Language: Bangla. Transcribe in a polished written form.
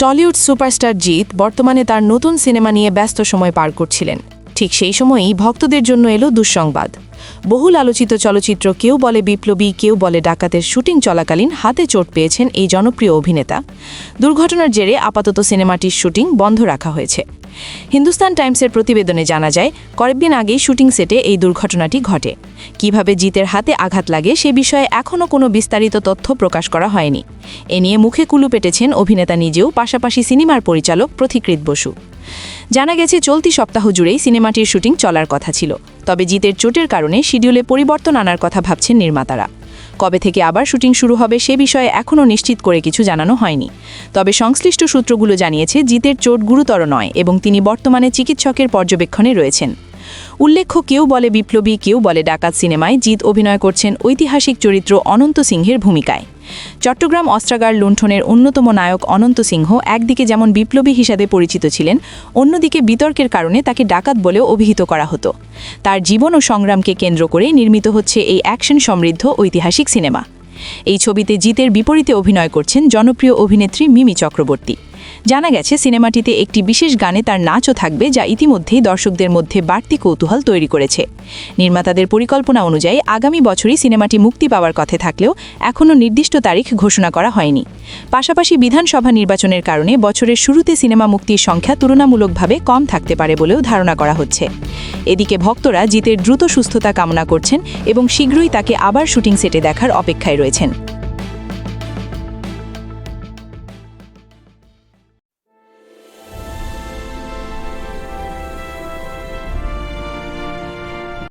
টলিউড সুপারস্টার জিৎ বর্তমানে তার নতুন সিনেমা নিয়ে ব্যস্ত সময় পার করছিলেন। ঠিক সেই সময়ই ভক্তদের জন্য এলো দুঃসংবাদ। বহুল আলোচিত চলচ্চিত্র কেউ বলে বিপ্লবী, কেউ বলে ডাকাতের শুটিং চলাকালীন হাতে চোট পেয়েছেন এই জনপ্রিয় অভিনেতা। দুর্ঘটনার জেরে আপাতত সিনেমাটির শুটিং বন্ধ রাখা হয়েছে। হিন্দুস্তান টাইমসের প্রতিবেদনে জানা যায়, কয়েকদিন আগেই শুটিং সেটে এই দুর্ঘটনাটি ঘটে। কিভাবে জিতের হাতে আঘাত লাগে সে বিষয়ে এখনও কোনো বিস্তারিত তথ্য প্রকাশ করা হয়নি। এ নিয়ে মুখে কুলু পেটেছেন অভিনেতা নিজেও, পাশাপাশি সিনেমার পরিচালক প্রতীকৃত বসু। জানা গেছে, চলতি সপ্তাহ জুড়েই সিনেমাটির শুটিং চলার কথা ছিল, তবে জিতের চোটের কারণে শিডিউলে পরিবর্তন আনার কথা ভাবছেন নির্মাতারা। কবে থেকে আবার শুটিং শুরু হবে সে বিষয়ে এখনও নিশ্চিত করে কিছু জানানো হয়নি। তবে সংশ্লিষ্ট সূত্রগুলো জানিয়েছে, জিতের চোট গুরুতর নয় এবং তিনি বর্তমানে চিকিৎসকের পর্যবেক্ষণে রয়েছেন। উল্লেখ্য, কেউ বলে বিপ্লবী, কেউ বলে ডাকাত সিনেমায় জিৎ অভিনয় করছেন ঐতিহাসিক চরিত্র অনন্ত সিংহের ভূমিকায়। চট্টগ্রাম অস্ত্রাগার লুণ্ঠনের অন্যতম নায়ক অনন্ত সিংহ একদিকে যেমন বিপ্লবী হিসাবে পরিচিত ছিলেন, অন্যদিকে বিতর্কের কারণে তাকে ডাকাত বলেও অভিহিত করা হতো। তার জীবন ও সংগ্রামকে কেন্দ্র করে নির্মিত হচ্ছে এই অ্যাকশন সমৃদ্ধ ঐতিহাসিক সিনেমা। এই ছবিতে জিতের বিপরীতে অভিনয় করছেন জনপ্রিয় অভিনেত্রী মিমি চক্রবর্তী। জানা গেছে, সিনেমাটিতে একটি বিশেষ গানে তার নাচও থাকবে, যা ইতিমধ্যেই দর্শকদের মধ্যে বাড়তি কৌতূহল তৈরি করেছে। নির্মাতাদের পরিকল্পনা অনুযায়ী আগামী বছরই সিনেমাটি মুক্তি পাওয়ার কথা থাকলেও এখনও নির্দিষ্ট তারিখ ঘোষণা করা হয়নি। পাশাপাশি বিধানসভা নির্বাচনের কারণে বছরের শুরুতে সিনেমা মুক্তির সংখ্যা তুলনামূলকভাবে কম থাকতে পারে বলেও ধারণা করা হচ্ছে। এদিকে ভক্তরা জিতের দ্রুত সুস্থতা কামনা করছেন এবং শীঘ্রই তাকে আবার শুটিং সেটে দেখার অপেক্ষায় রয়েছেন।